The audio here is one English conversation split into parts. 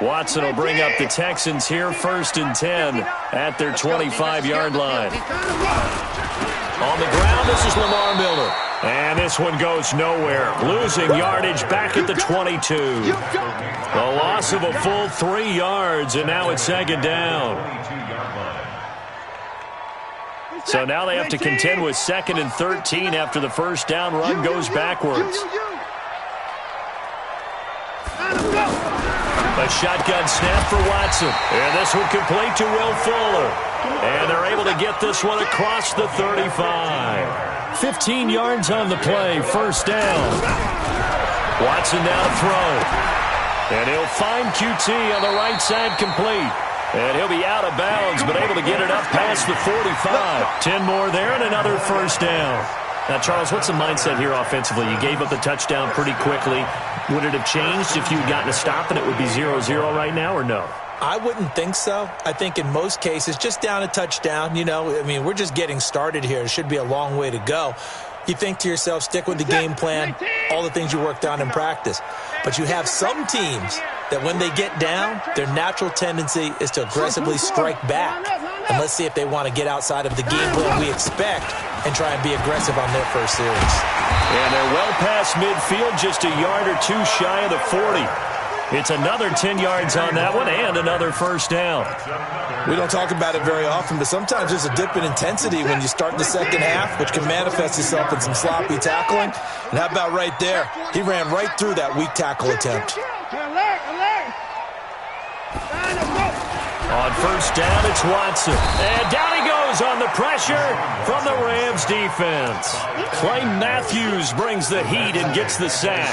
Watson will bring up the Texans here 1st and 10 at their 25-yard line. On the ground, this is Lamar Miller. And this one goes nowhere. Losing yardage back at the 22. A loss of a full 3 yards, and now it's 2nd down. So now they have to contend with 2nd and 13 after the first down run goes backwards. A shotgun snap for Watson. And this one complete to Will Fuller. And they're able to get this one across the 35. 15 yards on the play, 1st down. Watson now to throw. And he'll find QT on the right side complete. And he'll be out of bounds, but able to get it up past the 45. 10 more there and another 1st down. Now, Charles, what's the mindset here offensively? You gave up the touchdown pretty quickly. Would it have changed if you had gotten a stop and it would be 0-0 right now, or no? I wouldn't think so. I think in most cases, just down a touchdown, we're just getting started here. It should be a long way to go. You think to yourself, stick with the game plan, all the things you worked on in practice. But you have some teams that when they get down, their natural tendency is to aggressively strike back. And let's see if they want to get outside of the game plan we expect and try and be aggressive on their first series. And they're well past midfield, just a yard or two shy of the 40. It's another 10 yards on that one and another 1st down. We don't talk about it very often, but sometimes there's a dip in intensity when you start the second half, which can manifest itself in some sloppy tackling. And how about right there? He ran right through that weak tackle attempt. On 1st down, it's Watson. And down he goes on the pressure from the Rams defense. Clay Matthews brings the heat and gets the sack.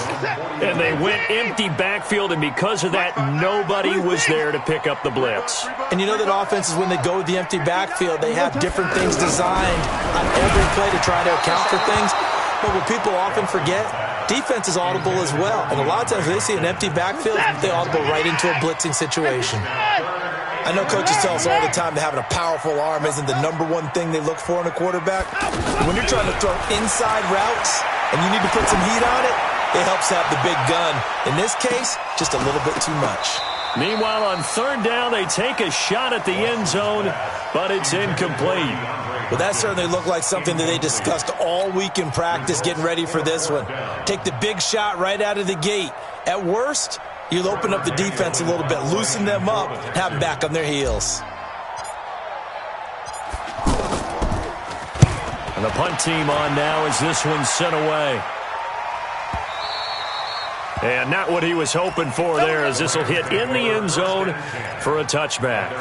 And they went empty backfield, and because of that, nobody was there to pick up the blitz. And you know that offenses, when they go with the empty backfield, they have different things designed on every play to try to account for things. But what people often forget, defense is audible as well. And a lot of times when they see an empty backfield, they audible right into a blitzing situation. I know coaches tell us all the time that having a powerful arm isn't the #1 thing they look for in a quarterback. When you're trying to throw inside routes and you need to put some heat on it, it helps have the big gun. In this case, just a little bit too much. Meanwhile, on 3rd down, they take a shot at the end zone, but it's incomplete. Well, that certainly looked like something that they discussed all week in practice, getting ready for this one. Take the big shot right out of the gate. At worst, you'll open up the defense a little bit, loosen them up, and have them back on their heels. And the punt team on now as this one's sent away. And not what he was hoping for there, as this will hit in the end zone for a touchback.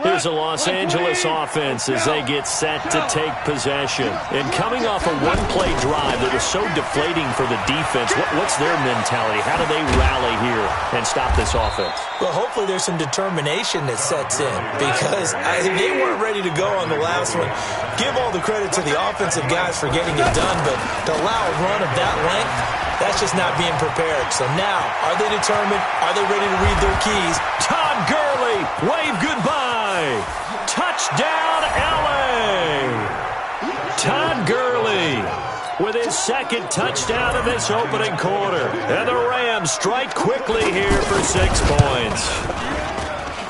Here's the Los Angeles offense as they get set to take possession. And coming off a one-play drive that was so deflating for the defense, what's their mentality? How do they rally here and stop this offense? Well, hopefully there's some determination that sets in, because they weren't ready to go on the last one. Give all the credit to the offensive guys for getting it done, but to allow a run of that length, that's just not being prepared. So now, are they determined? Are they ready to read their keys? Todd Gurley, wave goodbye. Touchdown, L.A. Todd Gurley with his 2nd touchdown of this opening quarter. And the Rams strike quickly here for 6 points.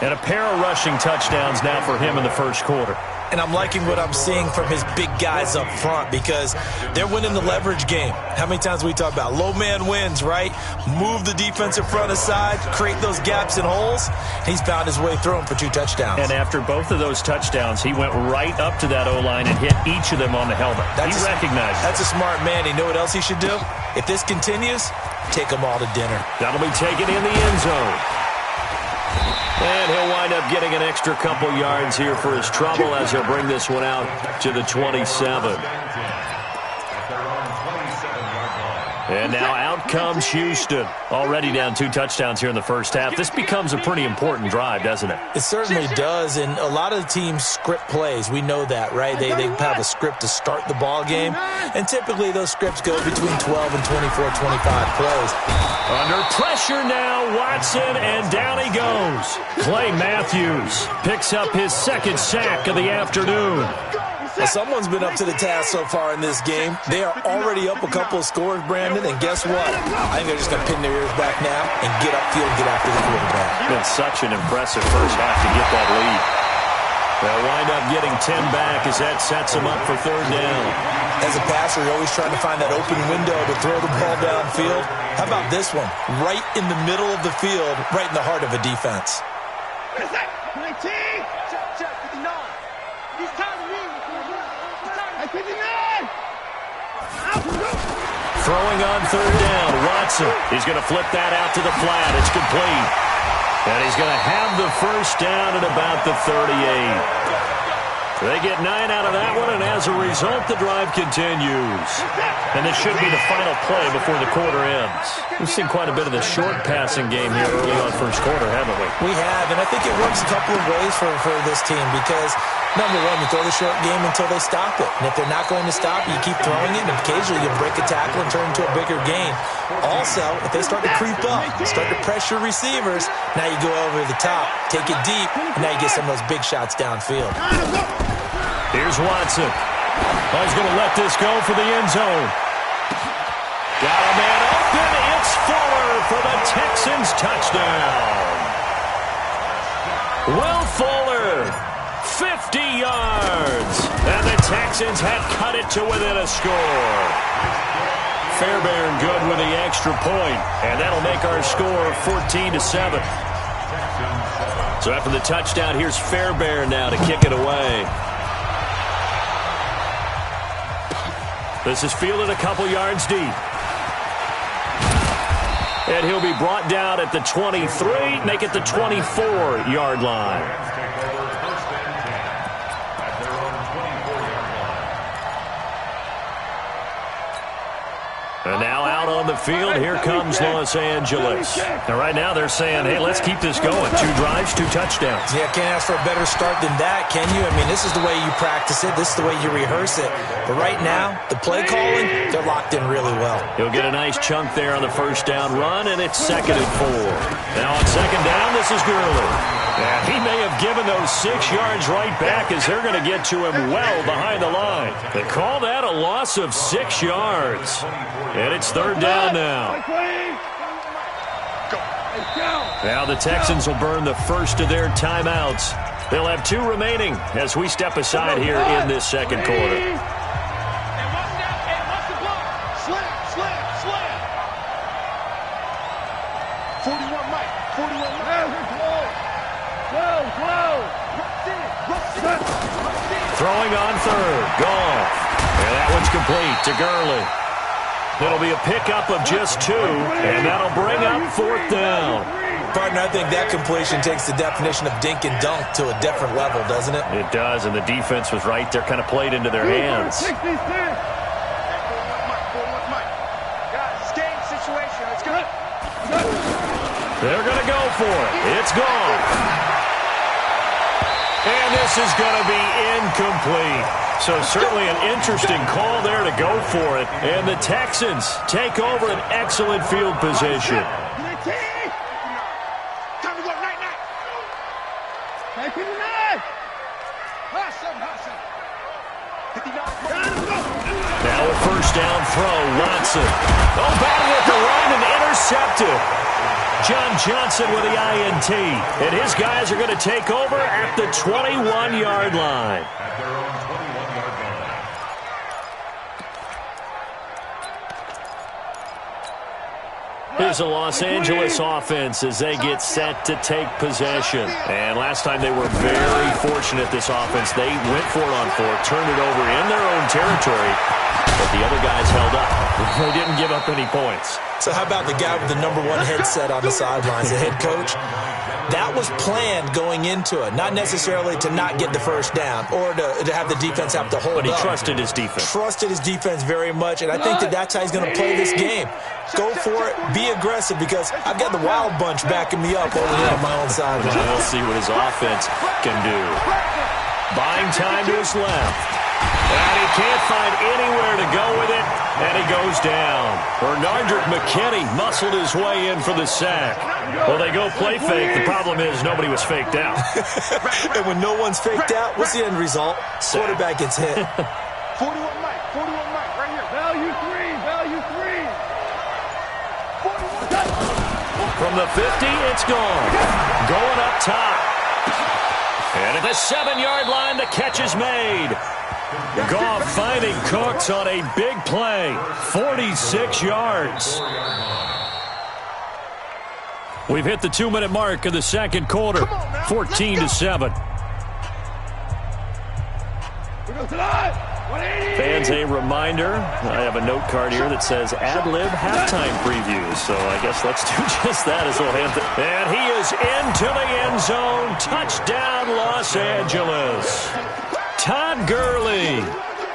And a pair of rushing touchdowns now for him in the 1st quarter. And I'm liking what I'm seeing from his big guys up front, because they're winning the leverage game. How many times we talk about low man wins, right? Move the defensive front aside, create those gaps and holes. He's found his way through them for 2 touchdowns. And after both of those touchdowns, he went right up to that O-line and hit each of them on the helmet. He recognized it. That's a smart man. You know what else he should do? If this continues, take them all to dinner. That'll be taken in the end zone. And he'll wind up getting an extra couple yards here for his trouble as he'll bring this one out to the 27. And now out comes Houston. Already down 2 touchdowns here in the first half. This becomes a pretty important drive, doesn't it? It certainly does, and a lot of the teams script plays. We know that, right? They have a script to start the ball game, and typically those scripts go between 12 and 24, 25 plays. Under pressure now, Watson, and down he goes. Clay Matthews picks up his 2nd sack of the afternoon. Well, someone's been up to the task so far in this game. They are already up a couple of scores, Brandon, and guess what? I think they're just going to pin their ears back now and get upfield and get after the quarterback. It's been such an impressive first half to get that lead. They'll wind up getting 10 back as that sets them up for third down. As a passer, you're always trying to find that open window to throw the ball downfield. How about this one? Right in the middle of the field, right in the heart of a defense. Throwing on third down, Watson. He's going to flip that out to the flat. It's complete. And he's going to have the first down at about the 38. They get 9 out of that one, and as a result, the drive continues. And this should be the final play before the quarter ends. We've seen quite a bit of the short passing game here early on first quarter, haven't we? We have, and I think it works a couple of ways for this team because, number one, you throw the short game until they stop it. And if they're not going to stop it, you keep throwing it, and occasionally you break a tackle and turn it into a bigger gain. Also, if they start to creep up, start to pressure receivers, now you go over the top, take it deep, and now you get some of those big shots downfield. Here's Watson. Oh, he's going to let this go for the end zone. Got a man open. It's Fuller for the Texans touchdown. Will Fuller, 50 yards. And the Texans have cut it to within a score. Fairbairn good with the extra point, and that'll make our score 14-7. So after the touchdown, here's Fairbairn now to kick it away. This is fielded a couple yards deep. And he'll be brought down at the 23, make it the 24-yard line. And now out on the field, here comes Los Angeles. Now right now they're saying, hey, let's keep this going. 2 drives, 2 touchdowns. Yeah, can't ask for a better start than that, can you? I mean, this is the way you practice it. This is the way you rehearse it. But right now, the play calling, they're locked in really well. He'll get a nice chunk there on the first down run, and it's 2nd and 4. Now on 2nd down, this is Gurley. And he may have given those 6 yards right back as they're going to get to him well behind the line. They call that a loss of 6 yards. And it's 3rd down now. Now the Texans will burn the first of their timeouts. They'll have 2 remaining as we step aside here in this second quarter. Throwing on third. Goff. And that one's complete to Gurley. It'll be a pickup of just 2, and that'll bring up 4th down. Partner, I think that completion takes the definition of dink and dunk to a different level, doesn't it? It does, and the defense was right there, kind of played into their hands. They're going to go for it. It's gone. And this is going to be incomplete. So certainly an interesting call there to go for it. And the Texans take over an excellent field position. Now a first down throw, Watson. Oh, battle with the run and intercepted. John Johnson with the INT. And his guys are going to take over at the 21-yard line. Here's the Los Angeles offense as they get set to take possession. And last time they were very fortunate, this offense. They went for it on 4, turned it over in their own territory, but the other guys held up. They didn't give up any points. So how about the guy with the number 1 headset on the sidelines, the head coach? That was planned going into it, not necessarily to not get the first down or to have the defense have to hold up. But he trusted his defense. Trusted his defense very much, and I think that's how he's going to play this game. Go for it, be aggressive, because I've got the wild bunch backing me up over here on my own sideline. We'll see what his offense can do. Buying time to his left. And he can't find anywhere to go with it, and he goes down. Bernardrick McKinney muscled his way in for the sack. Well, they go play fake. The problem is nobody was faked out. And when no one's faked out, what's the end result? Quarterback gets hit. 41 Mike, right here. Value three. 41. From the 50, it's gone. Going up top. And at the 7-yard line, the catch is made. Goff finding Cooks on a big play. 46 yards. We've hit the 2-minute mark of the second quarter. 14-7. Fans, a reminder, I have a note card here that says ad-lib halftime preview, so I guess let's do just that as we'll hand it. And he is into the end zone. Touchdown, Los Angeles. Todd Gurley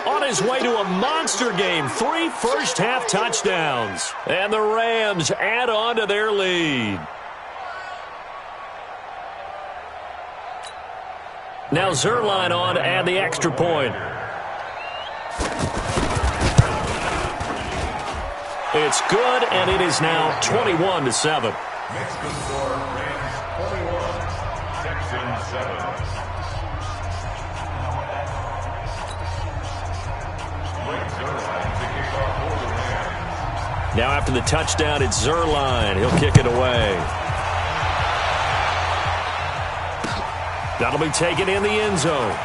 on his way to a monster game. 3 first-half touchdowns. And the Rams add on to their lead. Now Zerline on to add the extra point. It's good, and it is now 21-7. Next to score, Rams 21, Texans 7. Now after the touchdown, it's Zerline. He'll kick it away. That'll be taken in the end zone.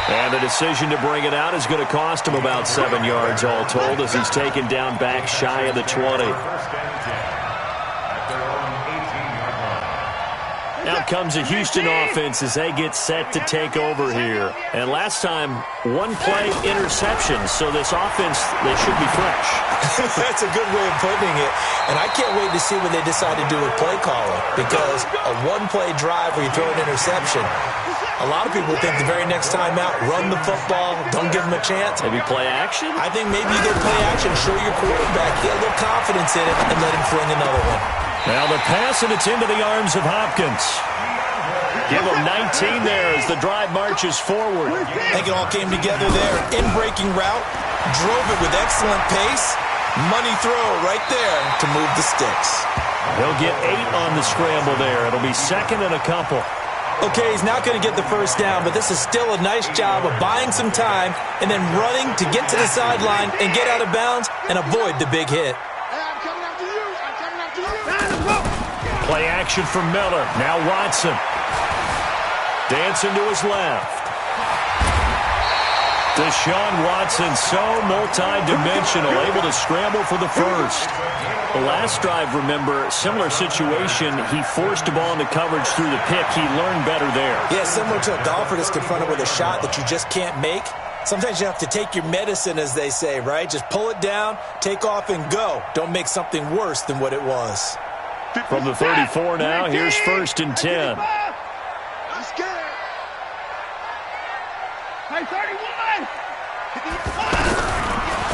And the decision to bring it out is going to cost him about 7 yards all told as he's taken down back shy of the 20. Now comes the Houston offense as they get set to take over here. And last time, one play interception, so this offense, they should be fresh. That's a good way of putting it. And I can't wait to see what they decide to do with play calling, because a one-play drive where you throw an interception, a lot of people think the very next time out, run the football, don't give them a chance. Maybe play action? I think maybe you get play action, show your quarterback, get a little confidence in it, and let him fling another one. Now the pass, and it's into the arms of Hopkins. Give him 19 there as the drive marches forward. I think it all came together there. In-breaking route, drove it with excellent pace. Money throw right there to move the sticks. He'll get 8 on the scramble there. It'll be second and a couple. Okay, he's not going to get the first down, but this is still a nice job of buying some time and then running to get to the sideline and get out of bounds and avoid the big hit. Play action from Miller. Now Watson. Dancing to his left. Deshaun Watson, so multi-dimensional, able to scramble for the first. The last drive, remember, similar situation. He forced the ball into coverage through the pick. He learned better there. Yeah, similar to a golfer that's confronted with a shot that you just can't make. Sometimes you have to take your medicine, as they say, right? Just pull it down, take off, and go. Don't make something worse than what it was. From the 34 now, here's 1st and 10.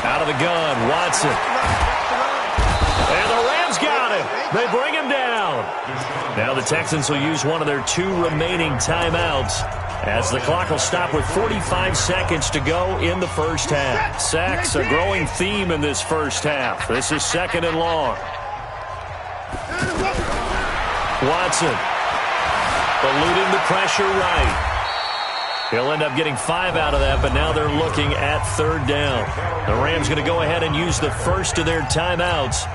Out of the gun, Watson. And the Rams got him. They bring him down. Now the Texans will use one of their 2 remaining timeouts as the clock will stop with 45 seconds to go in the first half. Sacks, a growing theme in this first half. This is 2nd and long. Watson eluding the pressure right. He'll end up getting 5 out of that, but now they're looking at 3rd down. The Rams going to go ahead and use the first of their timeouts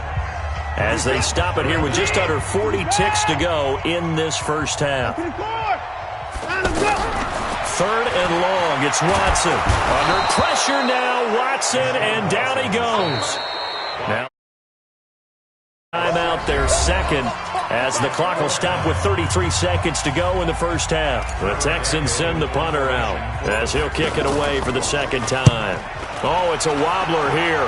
as they stop it here with just under 40 ticks to go in this first half. 3rd and long. It's Watson. Under pressure now, Watson, and down he goes. Now timeout, their second, as the clock will stop with 33 seconds to go in the first half. The Texans send the punter out as he'll kick it away for the second time. Oh, it's a wobbler here.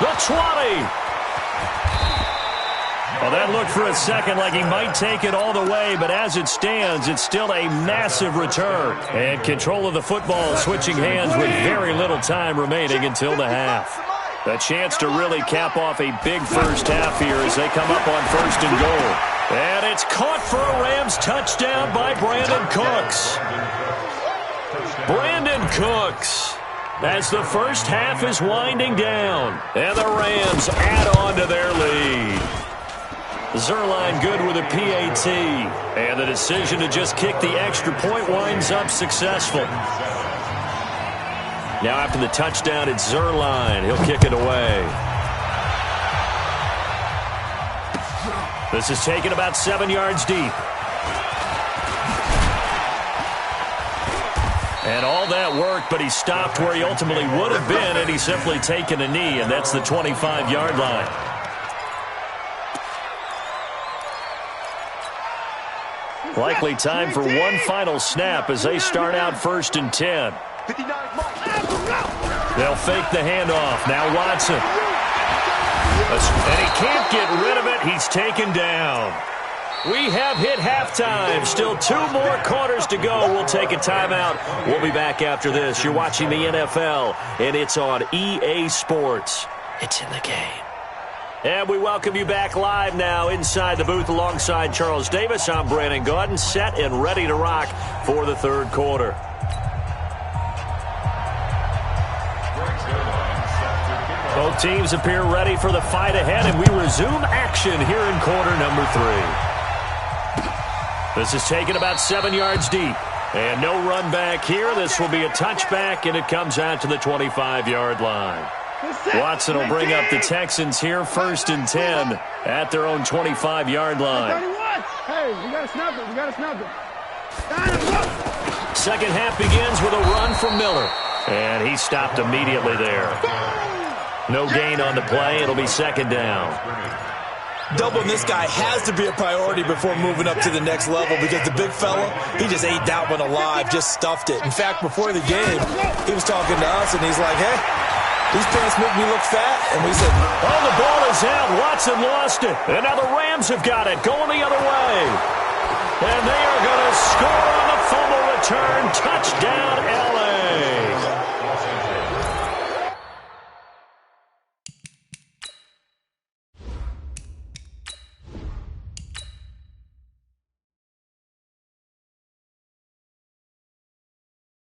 The 20. Well, that looked for a second like he might take it all the way, but as it stands, it's still a massive return. And control of the football switching hands with very little time remaining until the half. A chance to really cap off a big first half here as they come up on 1st and goal. And it's caught for a Rams touchdown by Brandon Cooks. Brandon Cooks, as the first half is winding down, and the Rams add on to their lead. Zerline good with a PAT, and the decision to just kick the extra point winds up successful. Now after the touchdown, it's Zerline. He'll kick it away. This is taken about 7 yards deep. And all that worked, but he stopped where he ultimately would have been, and he's simply taken a knee, and that's the 25-yard line. Likely time for one final snap as they start out 1st and 10. They'll fake the handoff. Now Watson. And he can't get rid of it. He's taken down. We have hit halftime. Still 2 more quarters to go. We'll take a timeout. We'll be back after this. You're watching the NFL, and it's on EA Sports. It's in the game. And we welcome you back live now inside the booth alongside Charles Davis. I'm Brandon Gaudin, set and ready to rock for the 3rd quarter. Both teams appear ready for the fight ahead, and we resume action here in quarter number 3. This is taken about 7 yards deep. And no run back here. This will be a touchback, and it comes out to the 25-yard line. Watson will bring up the Texans here 1st and 10 at their own 25-yard line. Hey, we got to snap it. We got to snap it. Second half begins with a run from Miller. And he stopped immediately there. No gain on the play. It'll be 2nd down. Doubling this guy has to be a priority before moving up to the next level because the big fella, he just ate that one alive, just stuffed it. In fact, before the game, he was talking to us, and he's like, hey, these pants make me look fat. And we said, oh, the ball is out. Watson lost it. And now the Rams have got it, going the other way. And they are going to score on the fumble return. Touchdown, LA.